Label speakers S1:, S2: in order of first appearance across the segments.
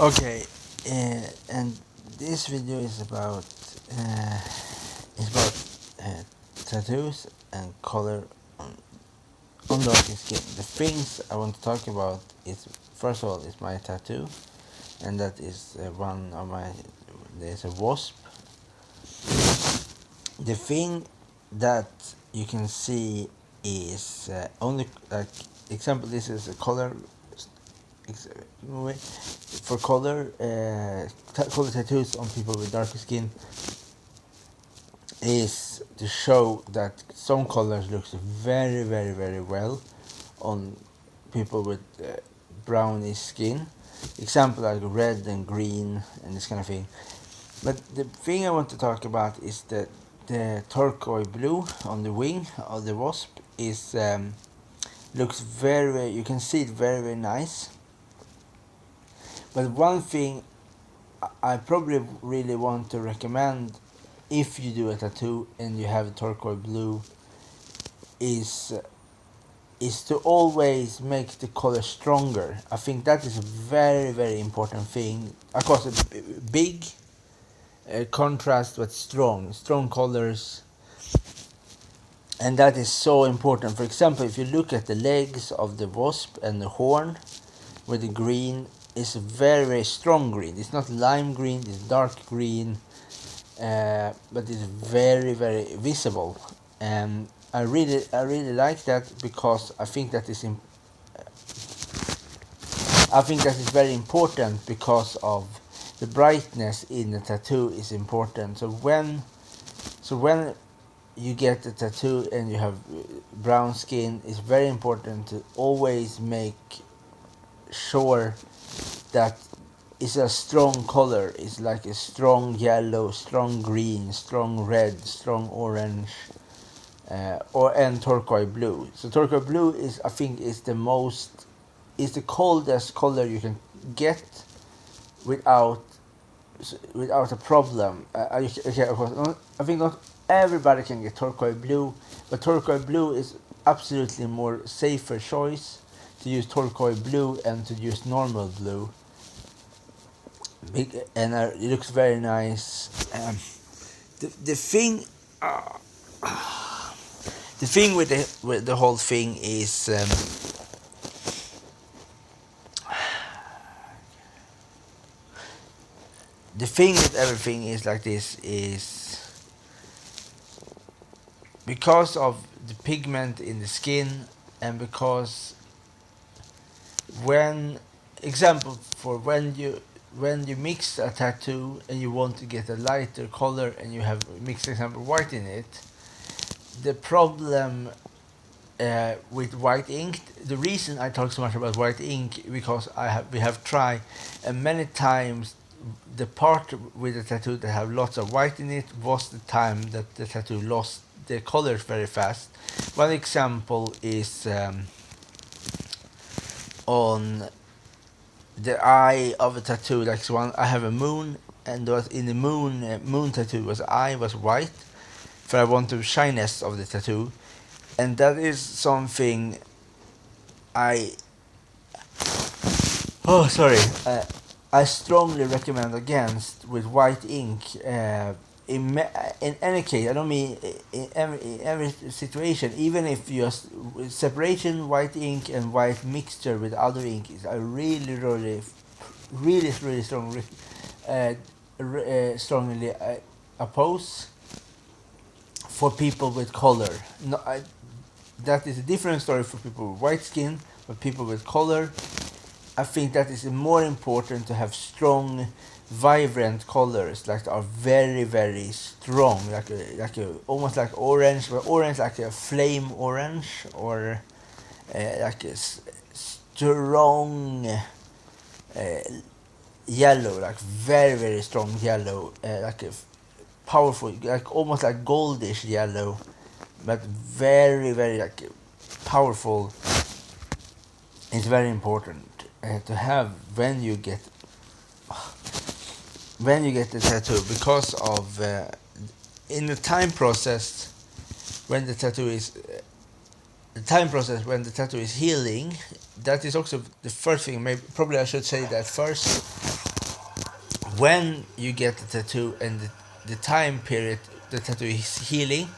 S1: Okay, and this video is about tattoos and color on dark skin. The things I want to talk about is, first of all, is my tattoo, and that is one of my. There's a wasp. The thing that you can see is only like example. This is a color for color tattoos on people with darker skin is to show that some colors looks very well on people with brownish skin. Example like red and green and this kind of thing. But the thing I want to talk about is that the turquoise blue on the wing of the wasp is looks very you can see it very nice. But one thing I probably really want to recommend if you do a tattoo and you have turquoise blue is to always make the color stronger. I think that is a very important thing. Of course, a big contrast but strong colors, and that is so important. For example, if you look at the legs of the wasp and the horn with the green, is very strong green. It's not lime green, it's dark green, but it's very visible. And I really like that because I think that is very important because of the brightness in the tattoo is important. So when you get a tattoo and you have brown skin, it's very important to always make sure that it's a strong color. It's like a strong yellow, strong green, strong red, strong orange, and turquoise blue. So turquoise blue is, I think, is the coldest color you can get without a problem. Okay, of course, I think not everybody can get turquoise blue, but turquoise blue is absolutely more safer choice to use turquoise blue and to use normal blue. And it looks very nice. The thing, the thing with the whole thing is. The thing with everything is like this is because of the pigment in the skin, and because when example for when you mix a tattoo and you want to get a lighter color and you have mixed example white in it, the problem with white ink, the reason I talk so much about white ink because we have tried and many times the part with the tattoo that have lots of white in it was the time that the tattoo lost the colors very fast. One example is on the eye of a tattoo, like one I have a moon, and was in the moon tattoo was eye was white, for I want the shyness of the tattoo, and that is something I oh sorry I strongly recommend against with white ink. In any case, I don't mean in every situation. Even if you separation white ink and white mixture with other ink is a really strong, strongly oppose for people with color. No, that is a different story for people with white skin, but people with color, I think that is more important to have strong, vibrant colors that are very strong, like a almost like orange, but orange like a flame orange, or like a strong yellow, like very strong yellow, like a powerful, like almost like goldish yellow, but very like powerful. It's very important to have when you get the tattoo, because of in the time process when the tattoo is healing. That is also the first thing. Maybe probably I should say that first. when you get the tattoo and the time period the tattoo is healing,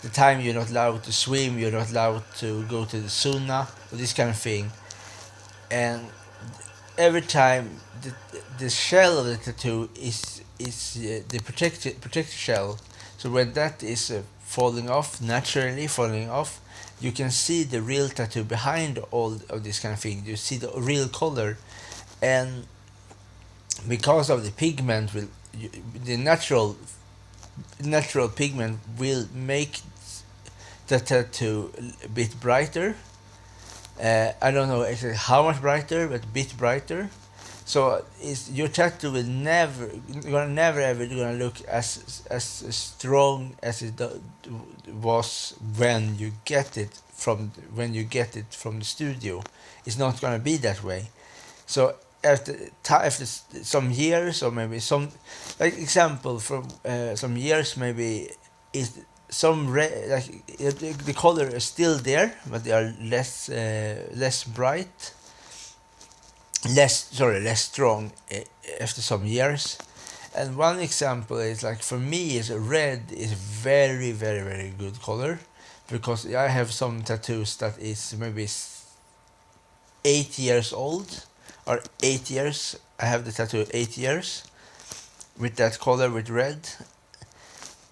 S1: the time you're not allowed to swim, you're not allowed to go to the sauna, or this kind of thing, and every time the shell of the tattoo is the protected shell. So when that is falling off, naturally falling off, you can see the real tattoo behind all of this kind of thing. You see the real color, and because of the pigment, the natural pigment will make the tattoo a bit brighter. I don't know exactly how much brighter, but a bit brighter. So your tattoo will never ever gonna look as strong as it was when you get it from the studio. It's not gonna be that way. So after some years, or maybe some, like example from some years, maybe is some like the color is still there, but they are less bright, less strong after some years. And one example is, like, for me is red is very very very good color, because I have some tattoos that is maybe 8 years old, or 8 years. I have the tattoo 8 years with that color, with red.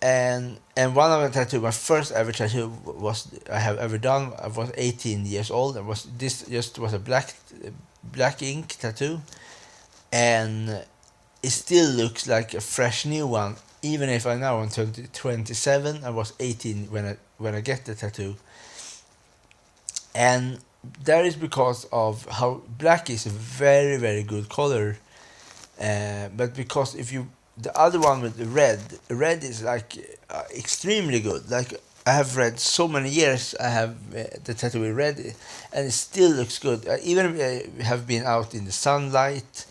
S1: And one of the tattoo, my first ever tattoo was I have ever done. I was 18 years old. This just was a black ink tattoo, and it still looks like a fresh new one. Even if I now am 27, I was 18 when I get the tattoo, and that is because of how black is a very very good color. But because if you the other one with the red is like extremely good. Like, I have read so many years. I have the tattoo with red, and it still looks good. Even if I have been out in the sunlight,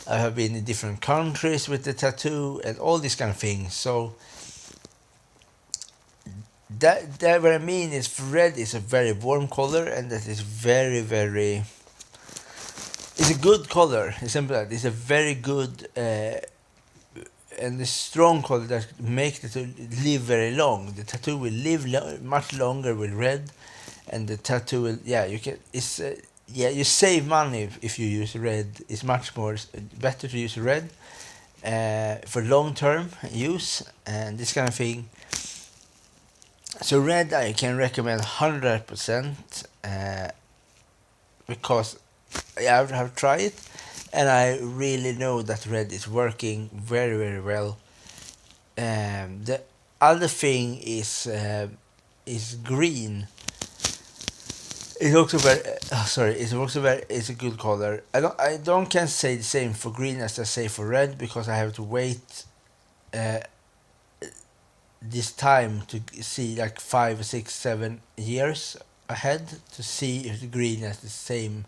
S1: I have been in different countries with the tattoo and all these kind of things. So that what I mean is, red is a very warm color, and that is very very. It's a good color. It's simple. It's a very good. And the strong color that make the tattoo live very long. The tattoo will live much longer with red, and the tattoo will you save money if you use red. It's much more better to use red for long term use and this kind of thing. So red I can recommend 100% because I have tried it. And I really know that red is working very very well. The other thing is green. It's also very it's a good color. I don't can say the same for green as I say for red, because I have to wait this time to see, like 5, 6, 7 years ahead, to see if the green has the same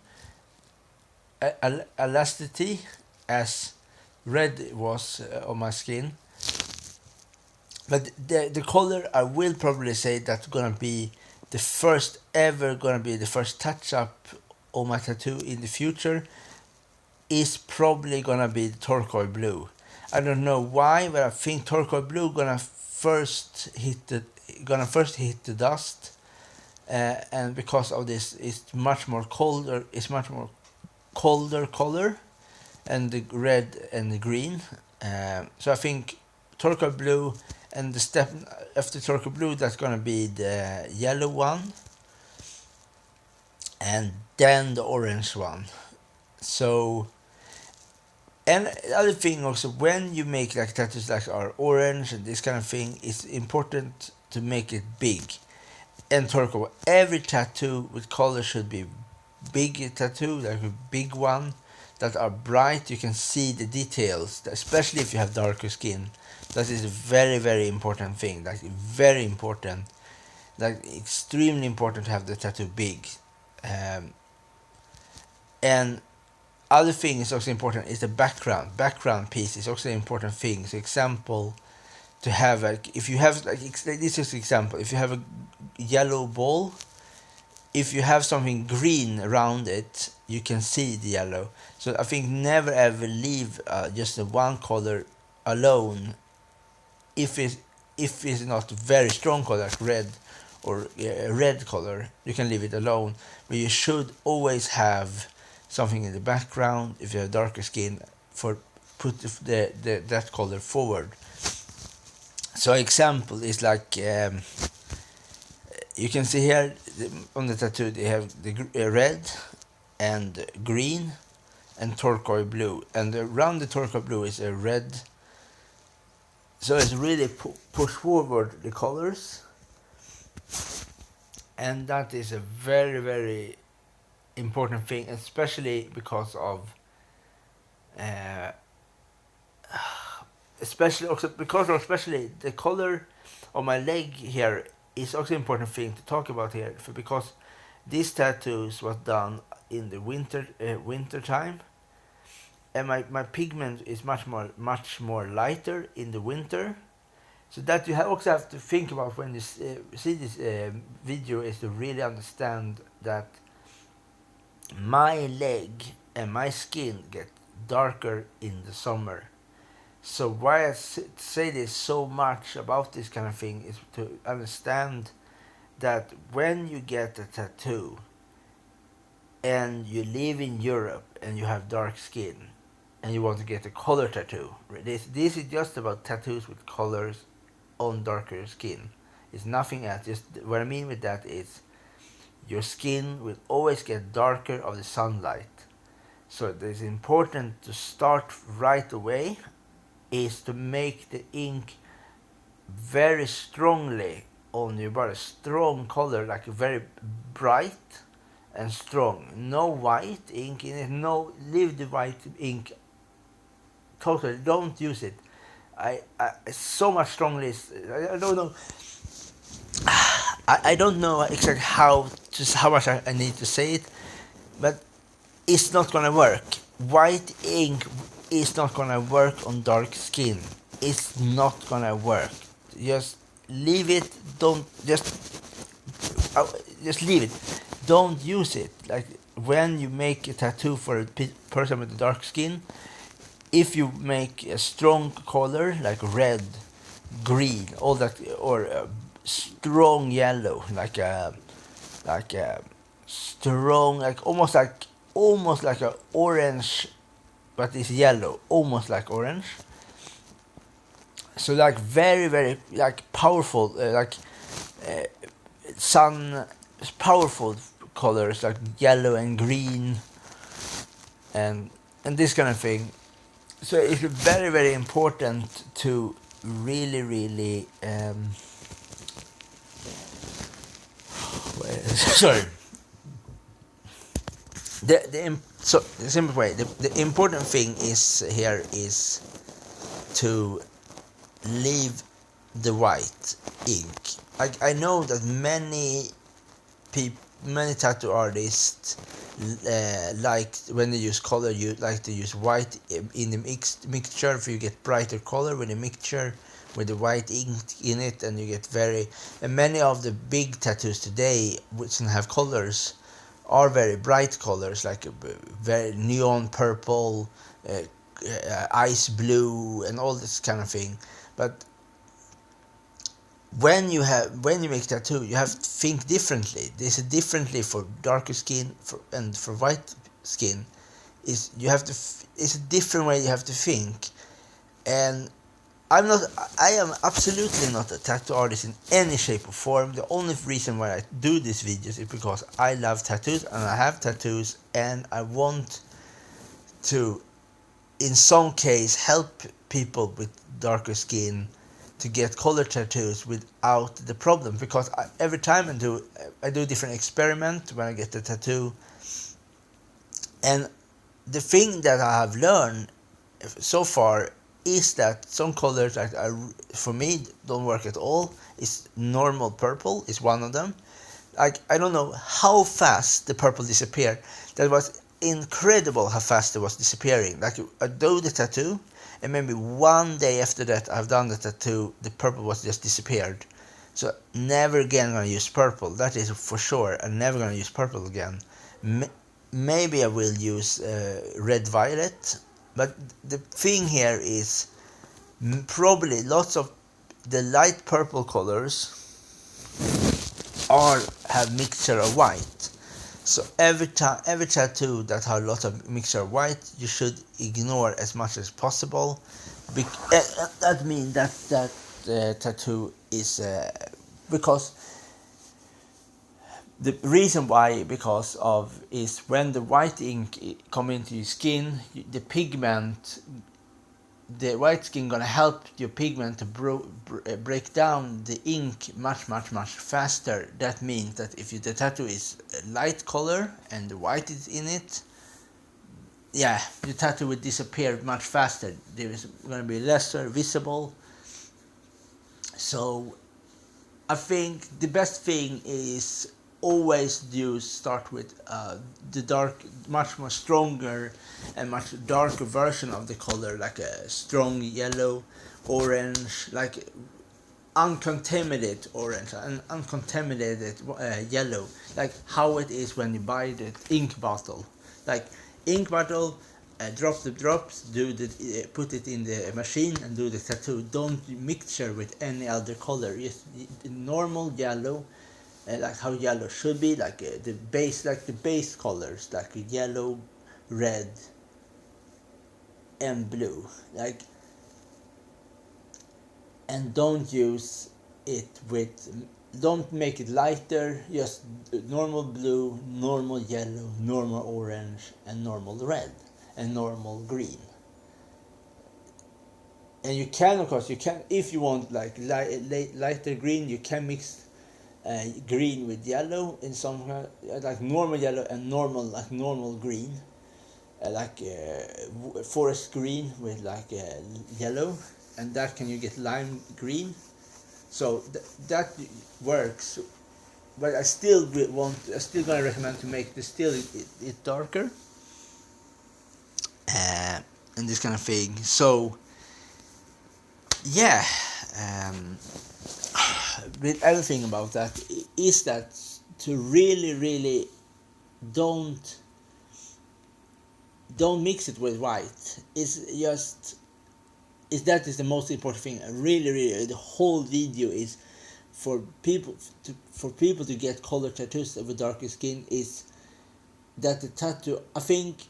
S1: elasticity as red was on my skin. But the color, I will probably say that's gonna be the first touch up on my tattoo in the future, is probably gonna be the turquoise blue. I don't know why, but I think turquoise blue gonna first hit the dust, and because of this, it's much more colder. It's much more colder color, and the red and the green. So I think turquoise blue, and the step after turquoise blue, that's gonna be the yellow one, and then the orange one. So, and the other thing also, when you make like tattoos like are orange and this kind of thing, it's important to make it big. And turquoise, every tattoo with color should be big tattoo, like a big one, that are bright. You can see the details, especially if you have darker skin. That is a very very important thing. Like, very important, like extremely important to have the tattoo big. And other thing is also important is the background piece is also an important thing. So example, to have, like, if you have, like this is example, if you have a yellow ball, if you have something green around it, you can see the yellow. So I think never ever leave just the one color alone if it's not very strong color like red or red color. You can leave it alone, but you should always have something in the background if you have darker skin for put that color forward. So example is like you can see here on the tattoo they have the red and green and turquoise blue, and around the turquoise blue is a red. So it's really push forward the colors, and that is a very very important thing, especially because of especially the color of my leg here is also important thing to talk about here, because these tattoos was done in the winter time, and my pigment is much more lighter in the winter. So that you also have to think about when you see this video, is to really understand that my leg and my skin get darker in the summer. So why I say this so much about this kind of thing is to understand that when you get a tattoo and you live in Europe and you have dark skin and you want to get a color tattoo, this is just about tattoos with colors on darker skin. It's nothing else. Just what I mean with that is your skin will always get darker of the sunlight. So it is important to start right away, is to make the ink very strongly on your body, strong color, like very bright and strong. No white ink in it. No, leave the white ink totally. Don't use it. I so much strongly. I don't know. I don't know exactly how much I need to say it, but it's not gonna work. White ink is not gonna work on dark skin. It's not gonna work. Just leave it. Don't just leave it. Don't use it. Like when you make a tattoo for a person with dark skin, if you make a strong color like red, green, all that, or strong yellow, like a strong, like almost like a orange, but it's yellow, almost like orange. So like very very like powerful, sun powerful colors like yellow and green, and this kind of thing. So it's very very important to really sorry. So the simple way, the important thing is here is to leave the white ink. I know that many tattoo artists like when they use color, you like to use white in the mixture, if you get brighter color with the mixture with the white ink in it, and you get and many of the big tattoos today which have colors are very bright colors, like very neon purple, ice blue, and all this kind of thing. But when you make tattoo, you have to think differently. This is differently for darker skin and for white skin. It's a different way you have to think. And I am absolutely not a tattoo artist in any shape or form. The only reason why I do these videos is because I love tattoos and I have tattoos, and I want to, in some case, help people with darker skin to get color tattoos without the problem. Because every time I do different experiment when I get the tattoo, and the thing that I have learned so far is that some colors that for me don't work at all. Is normal purple is one of them. Like I don't know how fast the purple disappeared. That was incredible how fast it was disappearing. Like I do the tattoo, and maybe one day after that I've done the tattoo, the purple was just disappeared. So never again gonna use purple. That is for sure. I'm never gonna use purple again. Maybe I will use red violet, but the thing here is probably lots of the light purple colors are have mixture of white. So every tattoo that has lots of mixture of white, you should ignore as much as possible. That means that tattoo is because the reason why because of is when the white ink come into your skin, the pigment, the white skin gonna help your pigment to break down the ink much faster. That means that if the tattoo is a light color and the white is in it, yeah, the tattoo will disappear much faster. There is gonna be lesser visible. So I think the best thing is always start with the dark, much more stronger and much darker version of the color, like a strong yellow, orange, like uncontaminated orange and uncontaminated yellow, like how it is when you buy the ink bottle. Like ink bottle, drop the drops, put it in the machine and do the tattoo. Don't mixture with any other color. Just normal yellow, like how yellow should be, like the base colors, like yellow, red, and blue. Like, and don't use it with, don't make it lighter. Just normal blue, normal yellow, normal orange, and normal red, and normal green. And you can, of course, if you want like lighter green, you can mix green with yellow in some like normal yellow and normal green, forest green with yellow, and that can you get lime green. So that works, but I still gonna recommend to make it darker, and this kind of thing. So yeah, with everything about that is that to really don't mix it with white. That is the most important thing. Really the whole video is for people to get color tattoos with darker skin, is that the tattoo, I think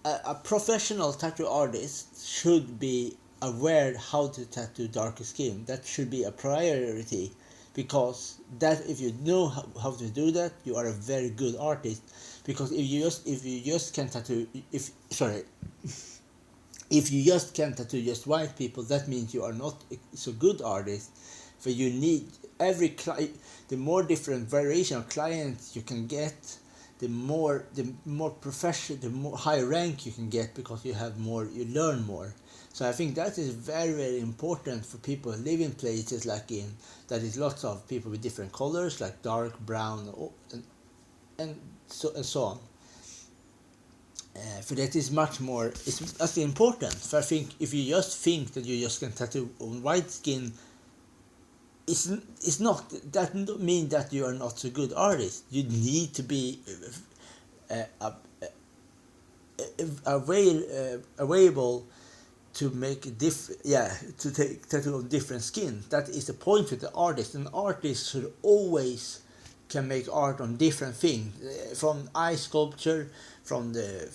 S1: a professional tattoo artist should be aware how to tattoo darker skin. That should be a priority, because that if you know how to do that, you are a very good artist. Because if you just can tattoo if you just can tattoo just white people, that means you are not so good artist. For you need the more different variation of clients you can get, the more professional, the more high rank you can get, because you learn more. So I think that is very important for people who live in places that is lots of people with different colors, like dark, brown, and so on. For that is much more, that's important. For I think if you just think that you just can tattoo on white skin, it's not, that mean that you are not a good artist. You need to be available to make to take tattoo on different skin. That is the point with the artist. An artist should always can make art on different things, from ice sculpture, from the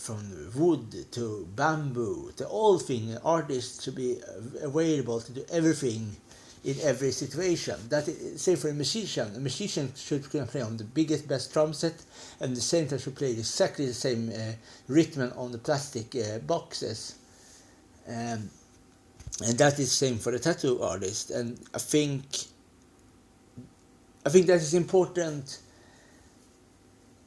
S1: wood to bamboo, to all things. Artists should be available to do everything in every situation. That is, say for a musician should play on the best drum set, and the same time should play exactly the same rhythm on the plastic boxes. And that is the same for the tattoo artist. And I think that is important,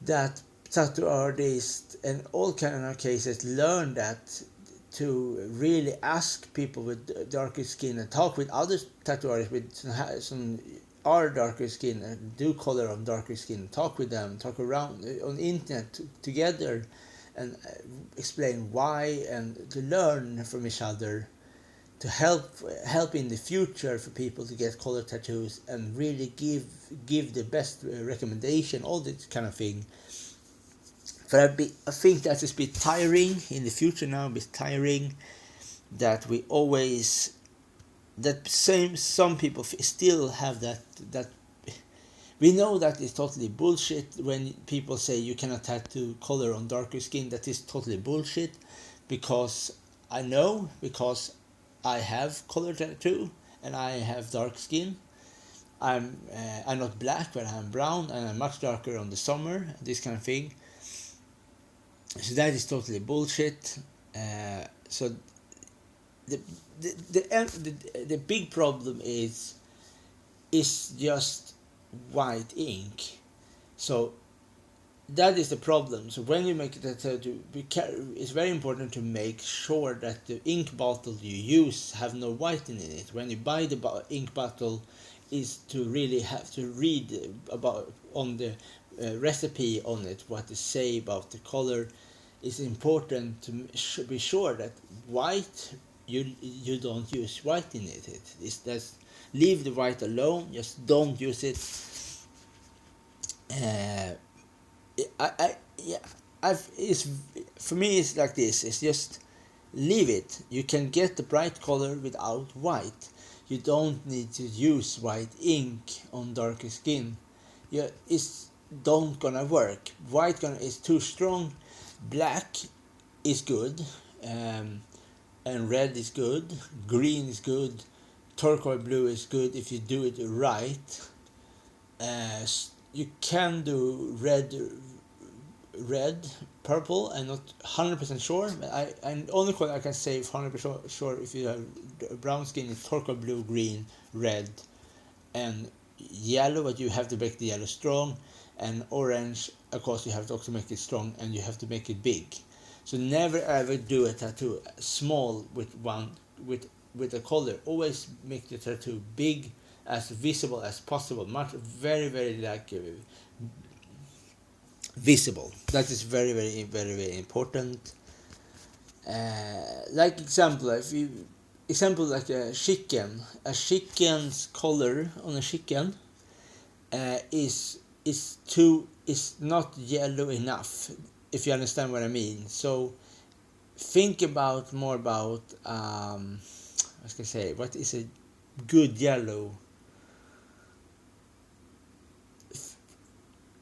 S1: that tattoo artists and all kind of cases learn that, to really ask people with darker skin and talk with other tattoo artists with some are darker skin and do color of darker skin, talk with them, talk around on the internet together, and explain why, and to learn from each other. help in the future for people to get color tattoos and really give the best recommendation, all this kind of thing. But I think that is a bit tiring in the future now. A bit tiring that we always some people still have that. We know that is totally bullshit when people say you cannot tattoo color on darker skin. That is totally bullshit, because I know, because I have color tattoo and I have dark skin. I'm not black, but I'm brown, and I'm much darker on the summer. This kind of thing. So that is totally bullshit. So the the big problem is just white ink. So that is the problem. So when you make it tattoo, it's very important to make sure that the ink bottle you use have no white in it. When you buy the ink bottle, is to really have to read about on the recipe on it, what they say about the color. It's important to be sure that white, you don't use white in it. It's just leave the white alone. Just don't use it. It's for me. It's like this. It's just leave it. You can get the bright color without white. You don't need to use white ink on darker skin. Yeah, it's don't gonna work. White is too strong. Black is good, and red is good. Green is good. Turquoise blue is good if you do it right. You can do red, purple. I'm not 100% sure, but I only color I can say 100% sure if you have brown skin is turquoise blue, green, red, and yellow. But you have to make the yellow strong, and orange. Of course, you have to also make it strong, and you have to make it big. So never ever do a tattoo small with a color. Always make the tattoo big, as visible as possible. Very visible. That is very important. Like example, like a chicken's color on a chicken is not yellow enough, if you understand what I mean. So think more about what is a good yellow.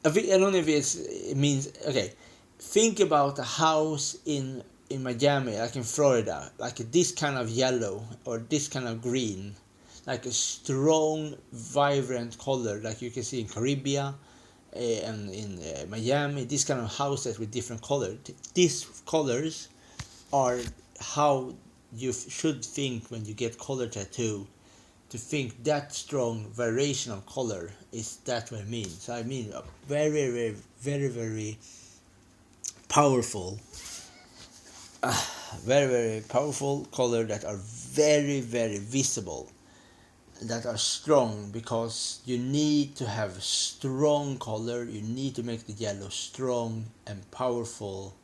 S1: I don't know if it means okay. Think about a house in Miami, like in Florida, like this kind of yellow or this kind of green, like a strong, vibrant color, like you can see in Caribbean and in Miami. This kind of houses with different colors. These colors are how you should think when you get color tattoo. To think that strong variation of color is that what I mean. So I mean a very powerful, very powerful color that are very visible, that are strong, because you need to have strong color. You need to make the yellow strong and powerful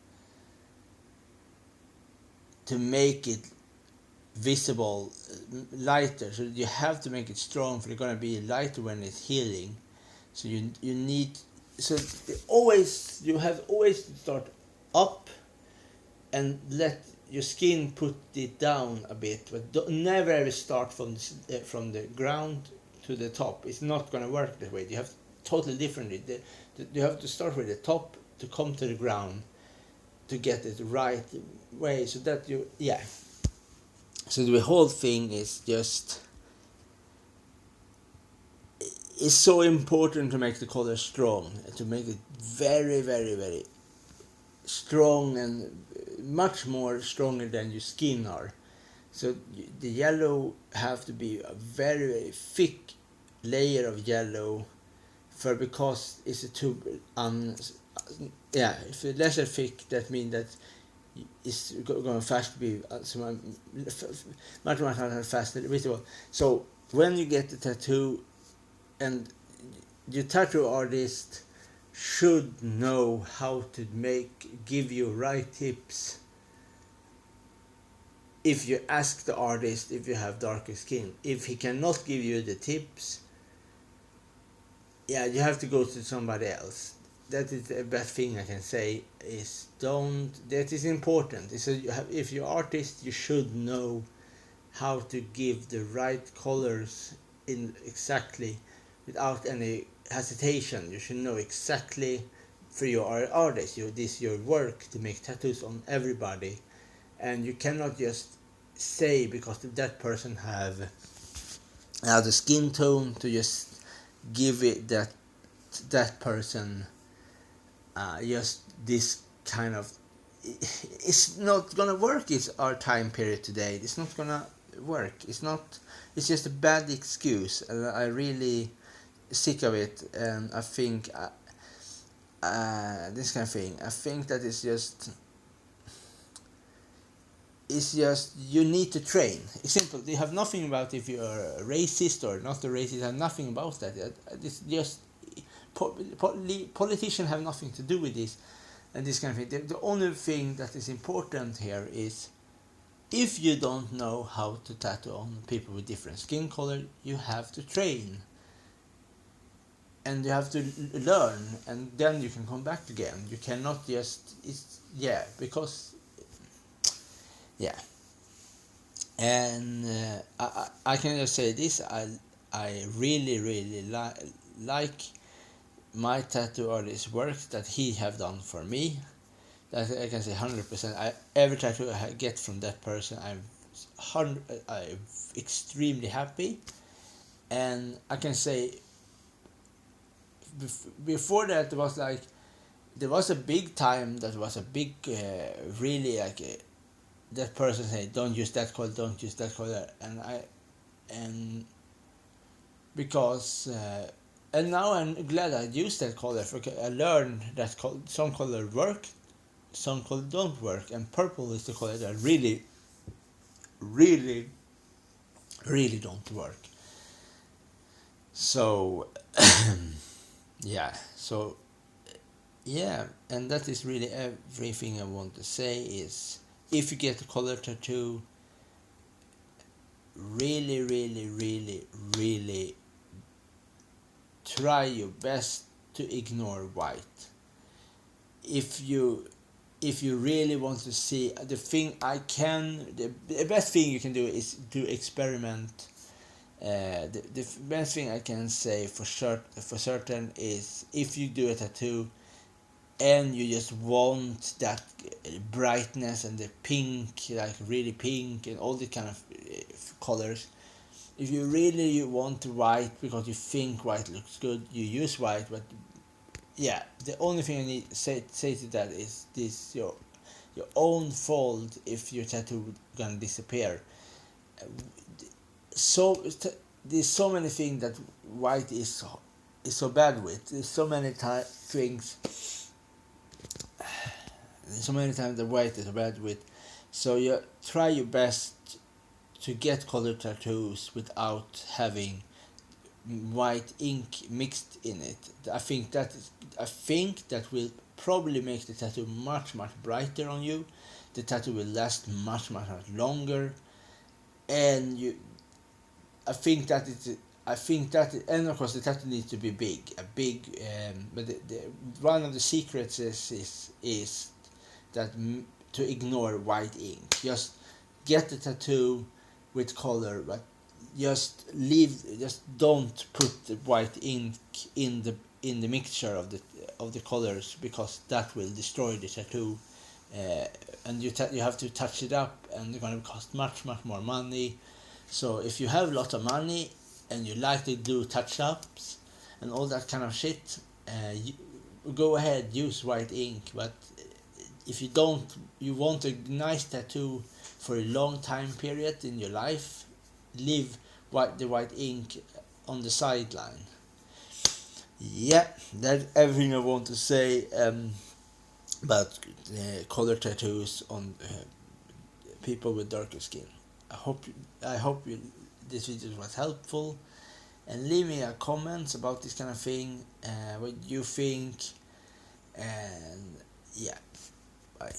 S1: to make it visible, lighter. So you have to make it strong for it's gonna be lighter when it's healing. So you need, so you have always to start up and let your skin put it down a bit, but never ever start from the ground to the top. It's not gonna work that way. You have totally differently. You have to start with the top to come to the ground to get it the right way. So that So the whole thing is just, it's so important to make the color strong, to make it very strong, and much more stronger than your skin are. So the yellow have to be a very thick layer of yellow, because it's a too if it's lesser thick, that means that is going fast to be much faster visible. So when you get the tattoo, and your tattoo artist should know how to give you right tips if you ask the artist if you have darker skin. If he cannot give you the tips, yeah, you have to go to somebody else. That is the best thing I can say. Is don't. That is important. Is if you're artist, you should know how to give the right colors in exactly, without any hesitation. You should know exactly, for your artist. This your work to make tattoos on everybody, and you cannot just say because that person have the skin tone to just give it that person just this kind of. It's not gonna work. It's our time period today. It's not gonna work. It's not. It's just a bad excuse, and I really sick of it. And I think this kind of thing. I think that it's just you need to train. It's simple. They have nothing about if you're a racist or not a racist. Have nothing about that. It's just politicians have nothing to do with this, and this kind of thing. The only thing that is important here is, if you don't know how to tattoo on people with different skin color, you have to train. And you have to learn, and then you can come back again. You cannot just, because, yeah. And I can just say this, I really like my tattoo artist's work that he have done for me. That I can say 100%. Every tattoo I get from that person, I'm extremely happy. And I can say, before that there was a big time that was a big really that person said don't use that color, and because and now I'm glad I used that color. I learned that some color work, some color don't work, and purple is the color that really don't work. So and that is really everything I want to say. Is if you get a color tattoo, really try your best to ignore white. If you really want to see the best thing you can do is do experiment. The best thing I can say for certain is, if you do a tattoo and you just want that brightness and the pink, like really pink and all the kind of colors, if you really want white because you think white looks good, you use white. But yeah, the only thing I need to say to that is this: your own fault if your tattoo gonna disappear. There's so many things that white is so bad with. There's so many things. There's so many times that white is bad with. So you try your best to get color tattoos without having white ink mixed in it. I think that will probably make the tattoo much brighter on you. The tattoo will last much longer, and I think that, and of course the tattoo needs to be big. But one of the secrets is that to ignore white ink. Just get the tattoo with color, but just don't put the white ink in the mixture of the colors, because that will destroy the tattoo. And you have to touch it up, and it's going to cost much more money. So if you have a lot of money and you like to do touch-ups and all that kind of shit, go ahead, use white ink. But if you want a nice tattoo for a long time period in your life, leave the white ink on the sideline. Yeah, that's everything I want to say about color tattoos on people with darker skin. I hope this video was helpful, and leave me a comments about this kind of thing, what you think, and yeah, bye.